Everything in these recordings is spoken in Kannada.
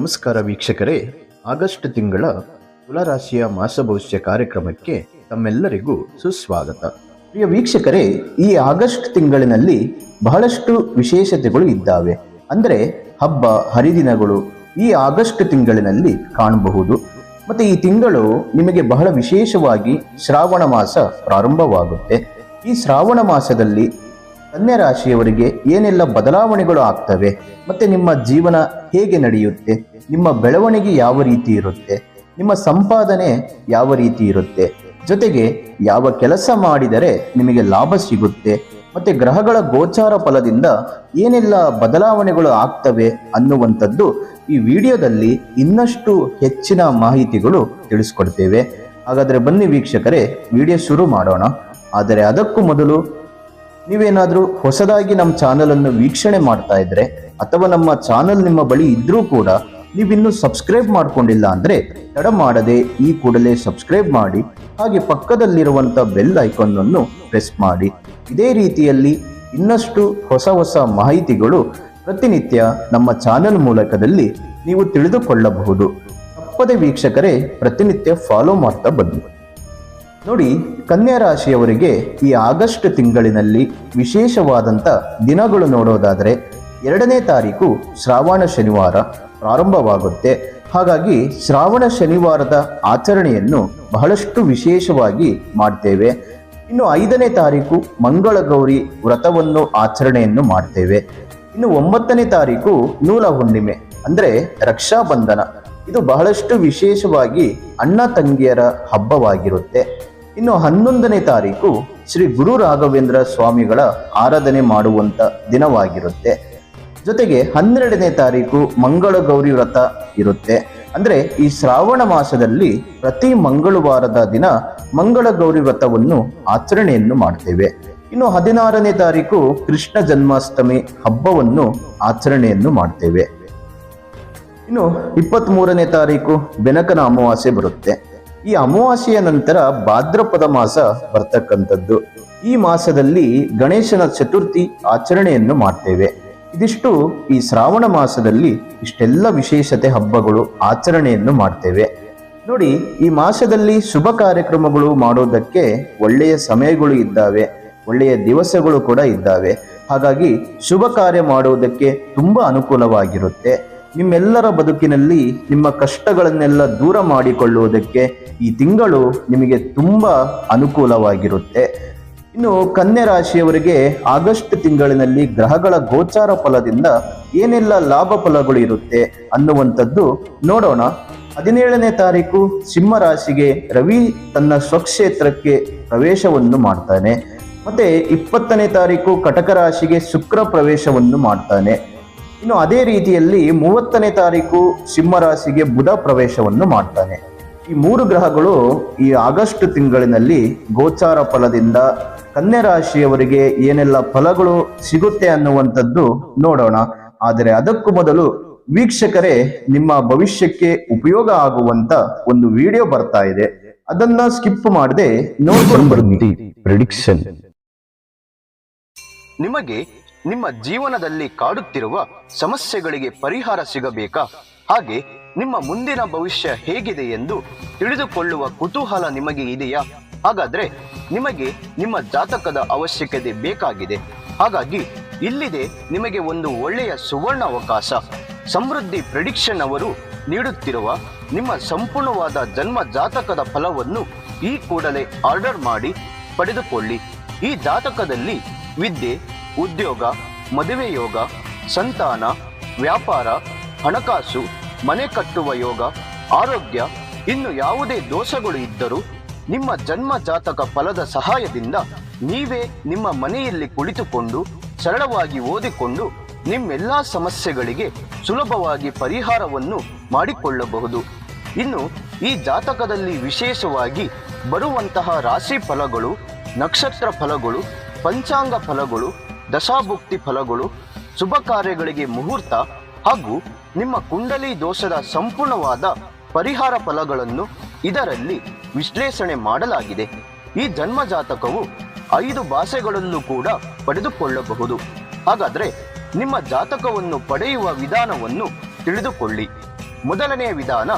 ನಮಸ್ಕಾರ ವೀಕ್ಷಕರೇ, ಆಗಸ್ಟ್ ತಿಂಗಳ ತುಲಾರಾಶಿಯ ಮಾಸ ಭವಿಷ್ಯ ಕಾರ್ಯಕ್ರಮಕ್ಕೆ ತಮ್ಮೆಲ್ಲರಿಗೂ ಸುಸ್ವಾಗತ. ಪ್ರಿಯ ವೀಕ್ಷಕರೇ, ಈ ಆಗಸ್ಟ್ ತಿಂಗಳಿನಲ್ಲಿ ಬಹಳಷ್ಟು ವಿಶೇಷತೆಗಳು ಇದ್ದಾವೆ. ಅಂದರೆ ಹಬ್ಬ ಹರಿದಿನಗಳು ಈ ಆಗಸ್ಟ್ ತಿಂಗಳಿನಲ್ಲಿ ಕಾಣಬಹುದು. ಮತ್ತೆ ಈ ತಿಂಗಳು ನಿಮಗೆ ಬಹಳ ವಿಶೇಷವಾಗಿ ಶ್ರಾವಣ ಮಾಸ ಪ್ರಾರಂಭವಾಗುತ್ತೆ. ಈ ಶ್ರಾವಣ ಮಾಸದಲ್ಲಿ ಕನ್ಯಾ ರಾಶಿಯವರಿಗೆ ಏನೆಲ್ಲ ಬದಲಾವಣೆಗಳು ಆಗ್ತವೆ, ಮತ್ತೆ ನಿಮ್ಮ ಜೀವನ ಹೇಗೆ ನಡೆಯುತ್ತೆ, ನಿಮ್ಮ ಬೆಳವಣಿಗೆ ಯಾವ ರೀತಿ ಇರುತ್ತೆ, ನಿಮ್ಮ ಸಂಪಾದನೆ ಯಾವ ರೀತಿ ಇರುತ್ತೆ, ಜೊತೆಗೆ ಯಾವ ಕೆಲಸ ಮಾಡಿದರೆ ನಿಮಗೆ ಲಾಭ ಸಿಗುತ್ತೆ, ಮತ್ತೆ ಗ್ರಹಗಳ ಗೋಚಾರ ಫಲದಿಂದ ಏನೆಲ್ಲ ಬದಲಾವಣೆಗಳು ಆಗ್ತವೆ ಅನ್ನುವಂಥದ್ದು ಈ ವಿಡಿಯೋದಲ್ಲಿ ಇನ್ನಷ್ಟು ಹೆಚ್ಚಿನ ಮಾಹಿತಿಗಳು ತಿಳಿಸ್ಕೊಡ್ತೇವೆ. ಹಾಗಾದರೆ ಬನ್ನಿ ವೀಕ್ಷಕರೇ, ವಿಡಿಯೋ ಶುರು ಮಾಡೋಣ. ಆದರೆ ಅದಕ್ಕೂ ಮೊದಲು ನೀವೇನಾದರೂ ಹೊಸದಾಗಿ ನಮ್ಮ ಚಾನಲನ್ನು ವೀಕ್ಷಣೆ ಮಾಡ್ತಾ ಇದ್ರೆ ಅಥವಾ ನಮ್ಮ ಚಾನಲ್ ನಿಮ್ಮ ಬಳಿ ಇದ್ರೂ ಕೂಡ ನೀವಿನ್ನೂ ಸಬ್ಸ್ಕ್ರೈಬ್ ಮಾಡ್ಕೊಂಡಿಲ್ಲ ಅಂದರೆ ತಡ ಮಾಡದೆ ಈ ಕೂಡಲೇ ಸಬ್ಸ್ಕ್ರೈಬ್ ಮಾಡಿ, ಹಾಗೆ ಪಕ್ಕದಲ್ಲಿರುವಂಥ ಬೆಲ್ ಐಕಾನ್ ಪ್ರೆಸ್ ಮಾಡಿ. ಇದೇ ರೀತಿಯಲ್ಲಿ ಇನ್ನಷ್ಟು ಹೊಸ ಮಾಹಿತಿಗಳು ಪ್ರತಿನಿತ್ಯ ನಮ್ಮ ಚಾನಲ್ ಮೂಲಕದಲ್ಲಿ ನೀವು ತಿಳಿದುಕೊಳ್ಳಬಹುದು. ತಪ್ಪದೆ ವೀಕ್ಷಕರೇ ಪ್ರತಿನಿತ್ಯ ಫಾಲೋ ಮಾಡ್ತಾ ಬನ್ನಿ. ನೋಡಿ, ಕನ್ಯಾ ರಾಶಿಯವರಿಗೆ ಈ ಆಗಸ್ಟ್ ತಿಂಗಳಿನಲ್ಲಿ ವಿಶೇಷವಾದಂಥ ದಿನಗಳು ನೋಡೋದಾದರೆ 2ನೇ ತಾರೀಕು ಶ್ರಾವಣ ಶನಿವಾರ ಪ್ರಾರಂಭವಾಗುತ್ತೆ. ಹಾಗಾಗಿ ಶ್ರಾವಣ ಶನಿವಾರದ ಆಚರಣೆಯನ್ನು ಬಹಳಷ್ಟು ವಿಶೇಷವಾಗಿ ಮಾಡ್ತೇವೆ. ಇನ್ನು 5ನೇ ತಾರೀಕು ಮಂಗಳ ಗೌರಿ ವ್ರತವನ್ನು ಆಚರಣೆಯನ್ನು ಮಾಡ್ತೇವೆ. ಇನ್ನು 9ನೇ ತಾರೀಕು ನೂಲ ಹುಣ್ಣಿಮೆ ಅಂದರೆ ರಕ್ಷಾಬಂಧನ. ಇದು ಬಹಳಷ್ಟು ವಿಶೇಷವಾಗಿ ಅಣ್ಣ ತಂಗಿಯರ ಹಬ್ಬವಾಗಿರುತ್ತೆ. ಇನ್ನು 11ನೇ ತಾರೀಕು ಶ್ರೀ ಗುರು ರಾಘವೇಂದ್ರ ಸ್ವಾಮಿಗಳ ಆರಾಧನೆ ಮಾಡುವಂಥ ದಿನವಾಗಿರುತ್ತೆ. ಜೊತೆಗೆ 12ನೇ ತಾರೀಕು ಮಂಗಳ ಗೌರಿ ವ್ರತ ಇರುತ್ತೆ. ಅಂದರೆ ಈ ಶ್ರಾವಣ ಮಾಸದಲ್ಲಿ ಪ್ರತಿ ಮಂಗಳವಾರದ ದಿನ ಮಂಗಳ ಗೌರಿ ವ್ರತವನ್ನು ಆಚರಣೆಯನ್ನು ಮಾಡ್ತೇವೆ. ಇನ್ನು 16ನೇ ತಾರೀಕು ಕೃಷ್ಣ ಜನ್ಮಾಷ್ಟಮಿ ಹಬ್ಬವನ್ನು ಆಚರಣೆಯನ್ನು ಮಾಡ್ತೇವೆ. ಇನ್ನು 23ನೇ ತಾರೀಕು ಬೆನಕನ ಅಮಾವಾಸ್ಯೆ ಬರುತ್ತೆ. ಈ ಅಮಾವಾಸ್ಯೆಯ ನಂತರ ಭಾದ್ರಪದ ಮಾಸ ಬರ್ತಕ್ಕಂಥದ್ದು. ಈ ಮಾಸದಲ್ಲಿ ಗಣೇಶನ ಚತುರ್ಥಿ ಆಚರಣೆಯನ್ನು ಮಾಡ್ತೇವೆ. ಇದಿಷ್ಟು ಈ ಶ್ರಾವಣ ಮಾಸದಲ್ಲಿ ಇಷ್ಟೆಲ್ಲ ವಿಶೇಷತೆ ಹಬ್ಬಗಳು ಆಚರಣೆಯನ್ನು ಮಾಡ್ತೇವೆ. ನೋಡಿ, ಈ ಮಾಸದಲ್ಲಿ ಶುಭ ಕಾರ್ಯಕ್ರಮಗಳು ಮಾಡೋದಕ್ಕೆ ಒಳ್ಳೆಯ ಸಮಯಗಳು ಇದ್ದಾವೆ, ಒಳ್ಳೆಯ ದಿವಸಗಳು ಕೂಡ ಇದ್ದಾವೆ. ಹಾಗಾಗಿ ಶುಭ ಕಾರ್ಯ ಮಾಡುವುದಕ್ಕೆ ತುಂಬ ಅನುಕೂಲವಾಗಿರುತ್ತೆ. ನಿಮ್ಮೆಲ್ಲರ ಬದುಕಿನಲ್ಲಿ ನಿಮ್ಮ ಕಷ್ಟಗಳನ್ನೆಲ್ಲ ದೂರ ಮಾಡಿಕೊಳ್ಳುವುದಕ್ಕೆ ಈ ತಿಂಗಳು ನಿಮಗೆ ತುಂಬ ಅನುಕೂಲವಾಗಿರುತ್ತೆ. ಇನ್ನು ಕನ್ಯಾ ರಾಶಿಯವರಿಗೆ ಆಗಸ್ಟ್ ತಿಂಗಳಿನಲ್ಲಿ ಗ್ರಹಗಳ ಗೋಚಾರ ಫಲದಿಂದ ಏನೆಲ್ಲ ಲಾಭ ಫಲಗಳು ಇರುತ್ತೆ ಅನ್ನುವಂಥದ್ದು ನೋಡೋಣ. 17ನೇ ತಾರೀಕು ಸಿಂಹ ರಾಶಿಗೆ ರವಿ ತನ್ನ ಸ್ವಕ್ಷೇತ್ರಕ್ಕೆ ಪ್ರವೇಶವನ್ನು ಮಾಡ್ತಾನೆ. ಮತ್ತೆ 20ನೇ ತಾರೀಕು ಕಟಕ ರಾಶಿಗೆ ಶುಕ್ರ ಪ್ರವೇಶವನ್ನು ಮಾಡ್ತಾನೆ. ಇನ್ನು ಅದೇ ರೀತಿಯಲ್ಲಿ 30ನೇ ತಾರೀಕು ಸಿಂಹ ರಾಶಿಗೆ ಬುಧ ಪ್ರವೇಶವನ್ನು ಮಾಡ್ತಾನೆ. ಈ 3 ಗ್ರಹಗಳು ಈ ಆಗಸ್ಟ್ ತಿಂಗಳಿನಲ್ಲಿ ಗೋಚಾರ ಫಲದಿಂದ ಕನ್ಯಾ ರಾಶಿಯವರಿಗೆ ಏನೆಲ್ಲ ಫಲಗಳು ಸಿಗುತ್ತೆ ಅನ್ನುವಂಥದ್ದು ನೋಡೋಣ. ಆದರೆ ಅದಕ್ಕೂ ಮೊದಲು ವೀಕ್ಷಕರೇ, ನಿಮ್ಮ ಭವಿಷ್ಯಕ್ಕೆ ಉಪಯೋಗ ಆಗುವಂತ ಒಂದು ವಿಡಿಯೋ ಬರ್ತಾ ಇದೆ, ಅದನ್ನ ಸ್ಕಿಪ್ ಮಾಡದೆ ನೋಡ್ಕೊಂಡು ಬನ್ನಿ. ಪ್ರೆಡಿಕ್ಷನ್. ನಿಮಗೆ ನಿಮ್ಮ ಜೀವನದಲ್ಲಿ ಕಾಡುತ್ತಿರುವ ಸಮಸ್ಯೆಗಳಿಗೆ ಪರಿಹಾರ ಸಿಗಬೇಕಾ? ಹಾಗೆ ನಿಮ್ಮ ಮುಂದಿನ ಭವಿಷ್ಯ ಹೇಗಿದೆ ಎಂದು ತಿಳಿದುಕೊಳ್ಳುವ ಕುತೂಹಲ ನಿಮಗೆ ಇದೆಯಾ? ಹಾಗಾದ್ರೆ ನಿಮಗೆ ನಿಮ್ಮ ಜಾತಕದ ಅವಶ್ಯಕತೆ ಬೇಕಾಗಿದೆ. ಹಾಗಾಗಿ ಇಲ್ಲಿದೆ ನಿಮಗೆ ಒಂದು ಒಳ್ಳೆಯ ಸುವರ್ಣ ಅವಕಾಶ. ಸಮೃದ್ಧಿ ಪ್ರೆಡಿಕ್ಷನ್ ಅವರು ನೀಡುತ್ತಿರುವ ನಿಮ್ಮ ಸಂಪೂರ್ಣವಾದ ಜನ್ಮ ಜಾತಕದ ಫಲವನ್ನು ಈ ಕೂಡಲೇ ಆರ್ಡರ್ ಮಾಡಿ ಪಡೆದುಕೊಳ್ಳಿ. ಈ ಜಾತಕದಲ್ಲಿ ವಿದ್ಯೆ, ಉದ್ಯೋಗ, ಮದುವೆ ಯೋಗ, ಸಂತಾನ, ವ್ಯಾಪಾರ, ಹಣಕಾಸು, ಮನೆ ಕಟ್ಟುವ ಯೋಗ, ಆರೋಗ್ಯ, ಇನ್ನು ಯಾವುದೇ ದೋಷಗಳು ಇದ್ದರೂ ನಿಮ್ಮ ಜನ್ಮ ಜಾತಕ ಫಲದ ಸಹಾಯದಿಂದ ನೀವೇ ನಿಮ್ಮ ಮನೆಯಲ್ಲಿ ಕುಳಿತುಕೊಂಡು ಸರಳವಾಗಿ ಓದಿಕೊಂಡು ನಿಮ್ಮೆಲ್ಲ ಸಮಸ್ಯೆಗಳಿಗೆ ಸುಲಭವಾಗಿ ಪರಿಹಾರವನ್ನು ಮಾಡಿಕೊಳ್ಳಬಹುದು. ಇನ್ನು ಈ ಜಾತಕದಲ್ಲಿ ವಿಶೇಷವಾಗಿ ಬರುವಂತಹ ರಾಶಿ ಫಲಗಳು, ನಕ್ಷತ್ರ ಫಲಗಳು, ಪಂಚಾಂಗ ಫಲಗಳು, ದಶಾಭುಕ್ತಿ ಫಲಗಳು, ಶುಭ ಕಾರ್ಯಗಳಿಗೆ ಮುಹೂರ್ತ ಹಾಗೂ ನಿಮ್ಮ ಕುಂಡಲಿ ದೋಷದ ಸಂಪೂರ್ಣವಾದ ಪರಿಹಾರ ಫಲಗಳನ್ನು ಇದರಲ್ಲಿ ವಿಶ್ಲೇಷಣೆ ಮಾಡಲಾಗಿದೆ. ಈ ಜನ್ಮ ಜಾತಕವು 5 ಭಾಷೆಗಳಲ್ಲೂ ಕೂಡ ಪಡೆದುಕೊಳ್ಳಬಹುದು. ಹಾಗಾದರೆ ನಿಮ್ಮ ಜಾತಕವನ್ನು ಪಡೆಯುವ ವಿಧಾನವನ್ನು ತಿಳಿದುಕೊಳ್ಳಿ. ಮೊದಲನೆಯ ವಿಧಾನ,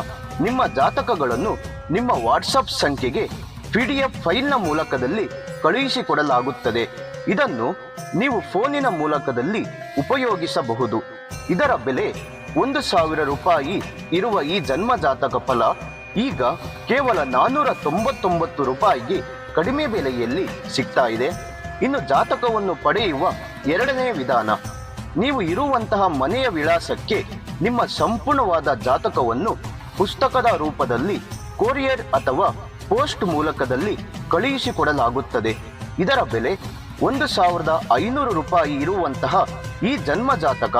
ನಿಮ್ಮ ಜಾತಕಗಳನ್ನು ನಿಮ್ಮ ವಾಟ್ಸಪ್ ಸಂಖ್ಯೆಗೆ PDF ಫೈಲ್ನ ಮೂಲಕದಲ್ಲಿ ಕಳುಹಿಸಿಕೊಡಲಾಗುತ್ತದೆ. ಇದನ್ನು ನೀವು ಫೋನಿನ ಮೂಲಕದಲ್ಲಿ ಉಪಯೋಗಿಸಬಹುದು. ಇದರ ಬೆಲೆ 1,000 ರೂಪಾಯಿ ಇರುವ ಈ ಜನ್ಮ ಜಾತಕ ಫಲ ಈಗ ಕೇವಲ 499 ರೂಪಾಯಿಗೆ ಕಡಿಮೆ ಬೆಲೆಯಲ್ಲಿ ಸಿಗ್ತಾ ಇದೆ. ಇನ್ನು ಜಾತಕವನ್ನು ಪಡೆಯುವ ಎರಡನೇ ವಿಧಾನ, ನೀವು ಇರುವಂತಹ ಮನೆಯ ವಿಳಾಸಕ್ಕೆ ನಿಮ್ಮ ಸಂಪೂರ್ಣವಾದ ಜಾತಕವನ್ನು ಪುಸ್ತಕದ ರೂಪದಲ್ಲಿ ಕೊರಿಯರ್ ಅಥವಾ ಪೋಸ್ಟ್ ಮೂಲಕದಲ್ಲಿ ಕಳುಹಿಸಿಕೊಡಲಾಗುತ್ತದೆ. ಇದರ ಬೆಲೆ 1,500 ರೂಪಾಯಿ ಇರುವಂತಹ ಈ ಜನ್ಮ ಜಾತಕ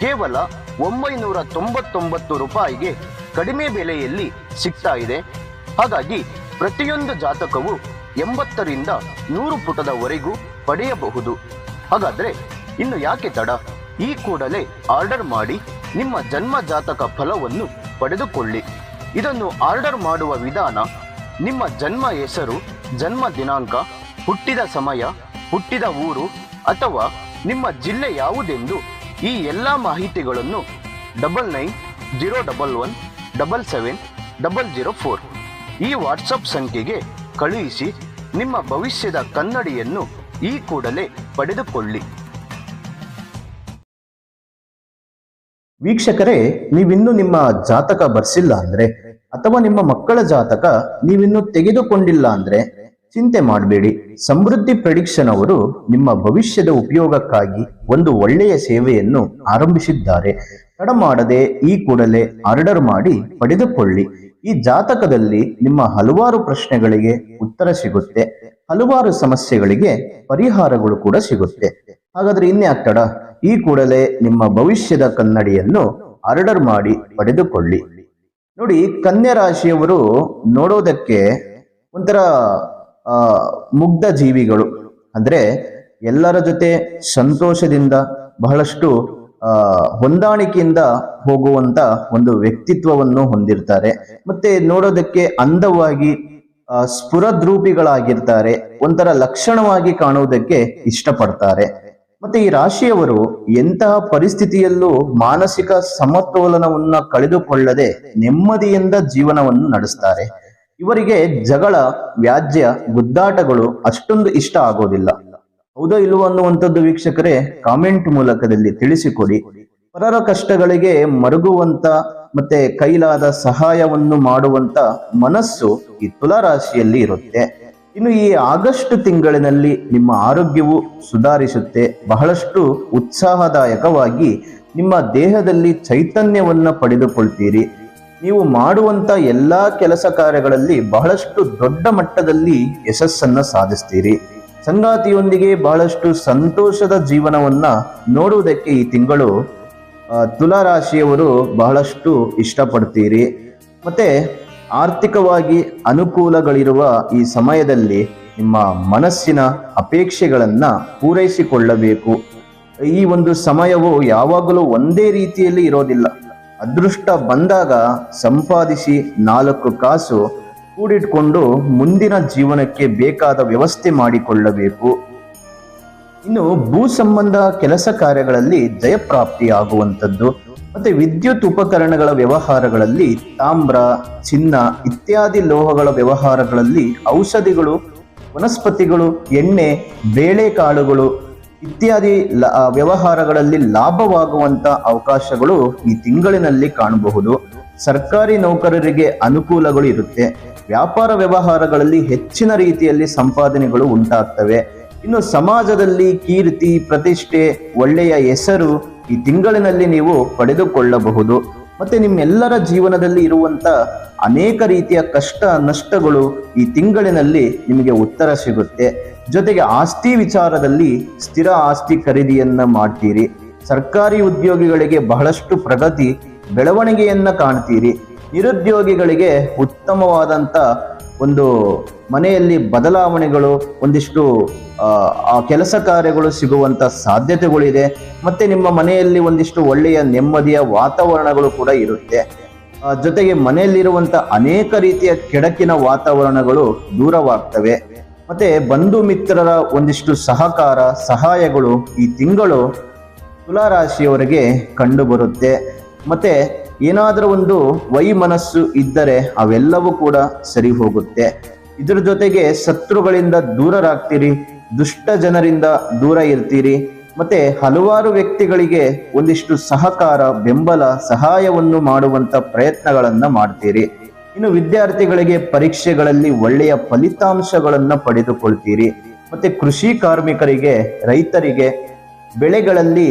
ಕೇವಲ 999 ರೂಪಾಯಿಗೆ ಕಡಿಮೆ ಬೆಲೆಯಲ್ಲಿ ಸಿಗ್ತಾ ಇದೆ. ಹಾಗಾಗಿ ಪ್ರತಿಯೊಂದು ಜಾತಕವು 80ರಿಂದ 100 ಪುಟದವರೆಗೂ ಪಡೆಯಬಹುದು. ಹಾಗಾದ್ರೆ ಇನ್ನು ಯಾಕೆ ತಡ? ಈ ಕೂಡಲೇ ಆರ್ಡರ್ ಮಾಡಿ ನಿಮ್ಮ ಜನ್ಮ ಜಾತಕ ಫಲವನ್ನು ಪಡೆದುಕೊಳ್ಳಿ. ಇದನ್ನು ಆರ್ಡರ್ ಮಾಡುವ ವಿಧಾನ, ನಿಮ್ಮ ಜನ್ಮ ಹೆಸರು, ಜನ್ಮ ದಿನಾಂಕ, ಹುಟ್ಟಿದ ಸಮಯ, ಹುಟ್ಟಿದ ಊರು ಅಥವಾ ನಿಮ್ಮ ಜಿಲ್ಲೆ ಯಾವುದೆಂದು ಈ ಎಲ್ಲ ಮಾಹಿತಿಗಳನ್ನು 9901177004 ಈ ವಾಟ್ಸಪ್ ಸಂಖ್ಯೆಗೆ ಕಳುಹಿಸಿ ನಿಮ್ಮ ಭವಿಷ್ಯದ ಕನ್ನಡಿಯನ್ನು ಈ ಕೂಡಲೇ ಪಡೆದುಕೊಳ್ಳಿ. ವೀಕ್ಷಕರೇ, ನೀವಿನ್ನೂ ನಿಮ್ಮ ಜಾತಕ ಬರ್ಸಿಲ್ಲ ಅಂದ್ರೆ ಅಥವಾ ನಿಮ್ಮ ಮಕ್ಕಳ ಜಾತಕ ನೀವಿನ್ನೂ ತೆಗೆದುಕೊಂಡಿಲ್ಲ ಅಂದ್ರೆ ಚಿಂತೆ ಮಾಡಬೇಡಿ. ಸಮೃದ್ಧಿ ಪ್ರೆಡಿಕ್ಷನ್ ಅವರು ನಿಮ್ಮ ಭವಿಷ್ಯದ ಉಪಯೋಗಕ್ಕಾಗಿ ಒಂದು ಒಳ್ಳೆಯ ಸೇವೆಯನ್ನು ಆರಂಭಿಸಿದ್ದಾರೆ. ತಡ ಮಾಡದೆ ಈ ಕೂಡಲೇ ಆರ್ಡರ್ ಮಾಡಿ ಪಡೆದುಕೊಳ್ಳಿ. ಈ ಜಾತಕದಲ್ಲಿ ನಿಮ್ಮ ಹಲವಾರು ಪ್ರಶ್ನೆಗಳಿಗೆ ಉತ್ತರ ಸಿಗುತ್ತೆ, ಹಲವಾರು ಸಮಸ್ಯೆಗಳಿಗೆ ಪರಿಹಾರಗಳು ಕೂಡ ಸಿಗುತ್ತೆ. ಹಾಗಾದ್ರೆ ಇನ್ಯಾಕೆ ತಡ? ಈ ಕೂಡಲೇ ನಿಮ್ಮ ಭವಿಷ್ಯದ ಕನ್ನಡಿಯನ್ನು ಆರ್ಡರ್ ಮಾಡಿ ಪಡೆದುಕೊಳ್ಳಿ. ನೋಡಿ, ಕನ್ಯಾ ರಾಶಿಯವರು ನೋಡೋದಕ್ಕೆ ಒಂಥರ ಮುಗ್ಧ ಜೀವಿಗಳು. ಅಂದ್ರೆ ಎಲ್ಲರ ಜೊತೆ ಸಂತೋಷದಿಂದ ಬಹಳಷ್ಟು ಹೊಂದಾಣಿಕೆಯಿಂದ ಹೋಗುವಂತ ಒಂದು ವ್ಯಕ್ತಿತ್ವವನ್ನು ಹೊಂದಿರ್ತಾರೆ. ಮತ್ತೆ ನೋಡೋದಕ್ಕೆ ಅಂದವಾಗಿ ಸ್ಫುರದ್ರೂಪಿಗಳಾಗಿರ್ತಾರೆ. ಒಂಥರ ಲಕ್ಷಣವಾಗಿ ಕಾಣುವುದಕ್ಕೆ ಇಷ್ಟಪಡ್ತಾರೆ. ಮತ್ತೆ ಈ ರಾಶಿಯವರು ಎಂತಹ ಪರಿಸ್ಥಿತಿಯಲ್ಲೂ ಮಾನಸಿಕ ಸಮತೋಲನವನ್ನ ಕಳೆದುಕೊಳ್ಳದೆ ನೆಮ್ಮದಿಯಿಂದ ಜೀವನವನ್ನು ನಡೆಸ್ತಾರೆ. ಇವರಿಗೆ ಜಗಳ, ವ್ಯಾಜ್ಯ, ಗುದ್ದಾಟಗಳು ಅಷ್ಟೊಂದು ಇಷ್ಟ ಆಗೋದಿಲ್ಲ. ಹೌದೋ ಇಲ್ವೋ ಅನ್ನುವಂಥದ್ದು ವೀಕ್ಷಕರೇ ಕಾಮೆಂಟ್ ಮೂಲಕದಲ್ಲಿ ತಿಳಿಸಿಕೊಡಿ. ಪರರ ಕಷ್ಟಗಳಿಗೆ ಮರುಗುವಂತ ಮತ್ತೆ ಕೈಲಾದ ಸಹಾಯವನ್ನು ಮಾಡುವಂತ ಮನಸ್ಸು ಈ ತುಲಾ ರಾಶಿಯಲ್ಲಿ ಇರುತ್ತೆ. ಇನ್ನು ಈ ಆಗಸ್ಟ್ ತಿಂಗಳಿನಲ್ಲಿ ನಿಮ್ಮ ಆರೋಗ್ಯವು ಸುಧಾರಿಸುತ್ತೆ. ಬಹಳಷ್ಟು ಉತ್ಸಾಹದಾಯಕವಾಗಿ ನಿಮ್ಮ ದೇಹದಲ್ಲಿ ಚೈತನ್ಯವನ್ನ ಪಡೆದುಕೊಳ್ತೀರಿ. ನೀವು ಮಾಡುವಂತ ಎಲ್ಲಾ ಕೆಲಸ ಕಾರ್ಯಗಳಲ್ಲಿ ಬಹಳಷ್ಟು ದೊಡ್ಡ ಮಟ್ಟದಲ್ಲಿ ಯಶಸ್ಸನ್ನ ಸಾಧಿಸ್ತೀರಿ. ಸಂಗಾತಿಯೊಂದಿಗೆ ಬಹಳಷ್ಟು ಸಂತೋಷದ ಜೀವನವನ್ನ ನೋಡುವುದಕ್ಕೆ ಈ ತಿಂಗಳು ತುಲಾ ರಾಶಿಯವರು ಬಹಳಷ್ಟು ಇಷ್ಟಪಡ್ತೀರಿ. ಮತ್ತೆ ಆರ್ಥಿಕವಾಗಿ ಅನುಕೂಲಗಳಿರುವ ಈ ಸಮಯದಲ್ಲಿ ನಿಮ್ಮ ಮನಸ್ಸಿನ ಅಪೇಕ್ಷೆಗಳನ್ನ ಪೂರೈಸಿಕೊಳ್ಳಬೇಕು. ಈ ಒಂದು ಸಮಯವು ಯಾವಾಗಲೂ ಒಂದೇ ರೀತಿಯಲ್ಲಿ ಇರೋದಿಲ್ಲ. ಅದೃಷ್ಟ ಬಂದಾಗ ಸಂಪಾದಿಸಿ 4 ಕಾಸು ಕೂಡಿಟ್ಕೊಂಡು ಮುಂದಿನ ಜೀವನಕ್ಕೆ ಬೇಕಾದ ವ್ಯವಸ್ಥೆ ಮಾಡಿಕೊಳ್ಳಬೇಕು. ಇನ್ನು ಭೂ ಸಂಬಂಧ ಕೆಲಸ ಕಾರ್ಯಗಳಲ್ಲಿ ಜಯಪ್ರಾಪ್ತಿ ಆಗುವಂಥದ್ದು, ಮತ್ತೆ ವಿದ್ಯುತ್ ಉಪಕರಣಗಳ ವ್ಯವಹಾರಗಳಲ್ಲಿ, ತಾಮ್ರ, ಚಿನ್ನ ಇತ್ಯಾದಿ ಲೋಹಗಳ ವ್ಯವಹಾರಗಳಲ್ಲಿ, ಔಷಧಿಗಳು, ವನಸ್ಪತಿಗಳು, ಎಣ್ಣೆ, ಬೇಳೆಕಾಳುಗಳು ಇತ್ಯಾದಿ ವ್ಯವಹಾರಗಳಲ್ಲಿ ಲಾಭವಾಗುವಂತ ಅವಕಾಶಗಳು ಈ ತಿಂಗಳಿನಲ್ಲಿ ಕಾಣಬಹುದು. ಸರ್ಕಾರಿ ನೌಕರರಿಗೆ ಅನುಕೂಲಗಳು ಇರುತ್ತೆ. ವ್ಯಾಪಾರ ವ್ಯವಹಾರಗಳಲ್ಲಿ ಹೆಚ್ಚಿನ ರೀತಿಯಲ್ಲಿ ಸಂಪಾದನೆಗಳು ಉಂಟಾಗ್ತವೆ. ಇನ್ನು ಸಮಾಜದಲ್ಲಿ ಕೀರ್ತಿ, ಪ್ರತಿಷ್ಠೆ, ಒಳ್ಳೆಯ ಹೆಸರು ಈ ತಿಂಗಳಿನಲ್ಲಿ ನೀವು ಪಡೆದುಕೊಳ್ಳಬಹುದು. ಮತ್ತೆ ನಿಮ್ಮೆಲ್ಲರ ಜೀವನದಲ್ಲಿ ಇರುವಂತ ಅನೇಕ ರೀತಿಯ ಕಷ್ಟ ನಷ್ಟಗಳು ಈ ತಿಂಗಳಿನಲ್ಲಿ ನಿಮಗೆ ಉತ್ತರ ಸಿಗುತ್ತೆ. ಜೊತೆಗೆ ಆಸ್ತಿ ವಿಚಾರದಲ್ಲಿ ಸ್ಥಿರ ಆಸ್ತಿ ಖರೀದಿಯನ್ನ ಮಾಡ್ತೀರಿ. ಸರ್ಕಾರಿ ಉದ್ಯೋಗಿಗಳಿಗೆ ಬಹಳಷ್ಟು ಪ್ರಗತಿ, ಬೆಳವಣಿಗೆಯನ್ನ ಕಾಣ್ತೀರಿ. ನಿರುದ್ಯೋಗಿಗಳಿಗೆ ಉತ್ತಮವಾದಂತ ಒಂದು ಮನೆಯಲ್ಲಿ ಬದಲಾವಣೆಗಳು, ಒಂದಿಷ್ಟು ಆ ಕೆಲಸ ಕಾರ್ಯಗಳು ಸಿಗುವಂತ ಸಾಧ್ಯತೆಗಳಿದೆ. ಮತ್ತೆ ನಿಮ್ಮ ಮನೆಯಲ್ಲಿ ಒಂದಿಷ್ಟು ಒಳ್ಳೆಯ ನೆಮ್ಮದಿಯ ವಾತಾವರಣಗಳು ಕೂಡ ಇರುತ್ತೆ. ಜೊತೆಗೆ ಮನೆಯಲ್ಲಿರುವಂತ ಅನೇಕ ರೀತಿಯ ಕೆಡಕಿನ ವಾತಾವರಣಗಳು ದೂರವಾಗ್ತವೆ. ಮತ್ತೆ ಬಂಧು ಮಿತ್ರರ ಒಂದಿಷ್ಟು ಸಹಕಾರ, ಸಹಾಯಗಳು ಈ ತಿಂಗಳು ತುಲಾ ರಾಶಿಯವರಿಗೆ ಕಂಡು ಬರುತ್ತೆ. ಮತ್ತೆ ಏನಾದರೂ ಒಂದು ವೈಮನಸ್ಸು ಇದ್ದರೆ ಅವೆಲ್ಲವೂ ಕೂಡ ಸರಿ ಹೋಗುತ್ತೆ. ಇದರ ಜೊತೆಗೆ ಶತ್ರುಗಳಿಂದ ದೂರರಾಗ್ತೀರಿ, ದುಷ್ಟ ಜನರಿಂದ ದೂರ ಇರ್ತೀರಿ, ಮತ್ತೆ ಹಲವಾರು ವ್ಯಕ್ತಿಗಳಿಗೆ ಒಂದಿಷ್ಟು ಸಹಕಾರ, ಬೆಂಬಲ, ಸಹಾಯವನ್ನು ಮಾಡುವಂತ ಪ್ರಯತ್ನಗಳನ್ನ ಮಾಡ್ತೀರಿ. ಇನ್ನು ವಿದ್ಯಾರ್ಥಿಗಳಿಗೆ ಪರೀಕ್ಷೆಗಳಲ್ಲಿ ಒಳ್ಳೆಯ ಫಲಿತಾಂಶಗಳನ್ನ ಪಡೆದುಕೊಳ್ತೀರಿ. ಮತ್ತೆ ಕೃಷಿ ಕಾರ್ಮಿಕರಿಗೆ, ರೈತರಿಗೆ ಬೆಳೆಗಳಲ್ಲಿ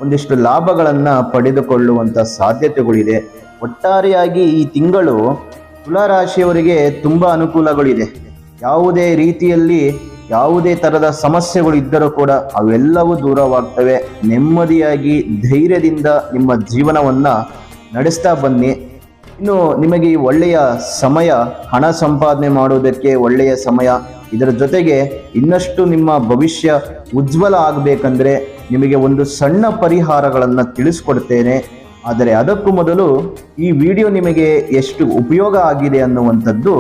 ಒಂದಿಷ್ಟು ಲಾಭಗಳನ್ನ ಪಡೆದುಕೊಳ್ಳುವಂತ ಸಾಧ್ಯತೆಗಳಿದೆ. ಒಟ್ಟಾರೆಯಾಗಿ ಈ ತಿಂಗಳು ತುಲಾರಾಶಿಯವರಿಗೆ ತುಂಬಾ ಅನುಕೂಲಗಳಿದೆ. ಯಾವುದೇ ರೀತಿಯಲ್ಲಿ ಯಾವುದೇ ತರದ ಸಮಸ್ಯೆಗಳು ಇದ್ದರೂ ಕೂಡ ಅವೆಲ್ಲವೂ ದೂರವಾಗ್ತವೆ. ನೆಮ್ಮದಿಯಾಗಿ ಧೈರ್ಯದಿಂದ ನಿಮ್ಮ ಜೀವನವನ್ನ ನಡೆಸ್ತಾ ಬನ್ನಿ. ಇನ್ನು ನಿಮಗೆ ಈ ಒಳ್ಳೆಯ ಸಮಯ, ಹಣ ಸಂಪಾದನೆ ಮಾಡುವುದಕ್ಕೆ ಒಳ್ಳೆಯ ಸಮಯ. ಇದರ ಜೊತೆಗೆ ಇನ್ನಷ್ಟು ನಿಮ್ಮ ಭವಿಷ್ಯ ಉಜ್ವಲ ಆಗಬೇಕಂದ್ರೆ ನಿಮಗೆ ಒಂದು ಸಣ್ಣ ಪರಿಹಾರಗಳನ್ನು ತಿಳಿಸ್ಕೊಡ್ತೇನೆ. ಆದರೆ ಅದಕ್ಕೂ ಮೊದಲು ಈ ವಿಡಿಯೋ ನಿಮಗೆ ಎಷ್ಟು ಉಪಯೋಗ ಆಗಿದೆ ಅನ್ನುವಂಥದ್ದು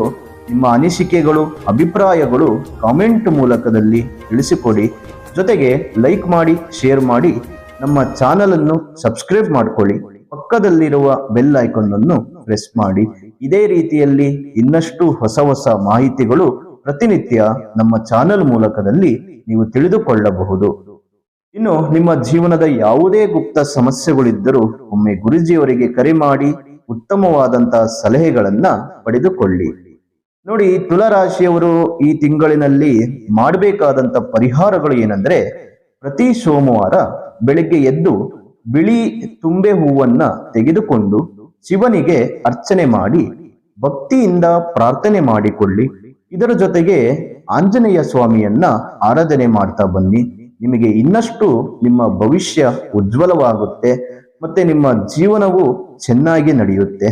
ನಿಮ್ಮ ಅನಿಸಿಕೆಗಳು, ಅಭಿಪ್ರಾಯಗಳು ಕಾಮೆಂಟ್ ಮೂಲಕದಲ್ಲಿ ತಿಳಿಸಿಕೊಡಿ. ಜೊತೆಗೆ ಲೈಕ್ ಮಾಡಿ, ಶೇರ್ ಮಾಡಿ, ನಮ್ಮ ಚಾನಲನ್ನು ಸಬ್ಸ್ಕ್ರೈಬ್ ಮಾಡಿಕೊಳ್ಳಿ. ಪಕ್ಕದಲ್ಲಿರುವ ಬೆಲ್ ಐಕಾನ್ ಅನ್ನು ಪ್ರೆಸ್ ಮಾಡಿ. ಇದೇ ರೀತಿಯಲ್ಲಿ ಇನ್ನಷ್ಟು ಹೊಸ ಹೊಸ ಮಾಹಿತಿಗಳು ಪ್ರತಿನಿತ್ಯ ನಮ್ಮ ಚಾನಲ್ ಮೂಲಕದಲ್ಲಿ ನೀವು ತಿಳಿದುಕೊಳ್ಳಬಹುದು. ಇನ್ನು ನಿಮ್ಮ ಜೀವನದ ಯಾವುದೇ ಗುಪ್ತ ಸಮಸ್ಯೆಗಳಿದ್ದರೂ ಒಮ್ಮೆ ಗುರುಜಿಯವರಿಗೆ ಕರೆ ಮಾಡಿ ಉತ್ತಮವಾದಂತಹ ಸಲಹೆಗಳನ್ನ ಪಡೆದುಕೊಳ್ಳಿ. ನೋಡಿ, ತುಲಾರಾಶಿಯವರು ಈ ತಿಂಗಳಿನಲ್ಲಿ ಮಾಡಬೇಕಾದಂತ ಪರಿಹಾರಗಳು ಏನಂದ್ರೆ, ಪ್ರತಿ ಸೋಮವಾರ ಬೆಳಿಗ್ಗೆ ಎದ್ದು ಬಿಳಿ ತುಂಬೆ ಹೂವನ್ನ ತೆಗೆದುಕೊಂಡು ಶಿವನಿಗೆ ಅರ್ಚನೆ ಮಾಡಿ ಭಕ್ತಿಯಿಂದ ಪ್ರಾರ್ಥನೆ ಮಾಡಿಕೊಳ್ಳಿ. ಇದರ ಜೊತೆಗೆ ಆಂಜನೇಯ ಸ್ವಾಮಿಯನ್ನ ಆರಾಧನೆ ಮಾಡ್ತಾ ಬನ್ನಿ. ನಿಮಗೆ ಇನ್ನಷ್ಟು ನಿಮ್ಮ ಭವಿಷ್ಯ ಉಜ್ವಲವಾಗುತ್ತೆ, ಮತ್ತೆ ನಿಮ್ಮ ಜೀವನವು ಚೆನ್ನಾಗಿ ನಡೆಯುತ್ತೆ.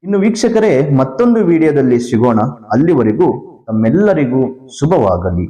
ಇನ್ನು ವೀಕ್ಷಕರೇ, ಮತ್ತೊಂದು ವಿಡಿಯೋದಲ್ಲಿ ಸಿಗೋಣ. ಅಲ್ಲಿವರೆಗೂ ತಮ್ಮೆಲ್ಲರಿಗೂ ಶುಭವಾಗಲಿ.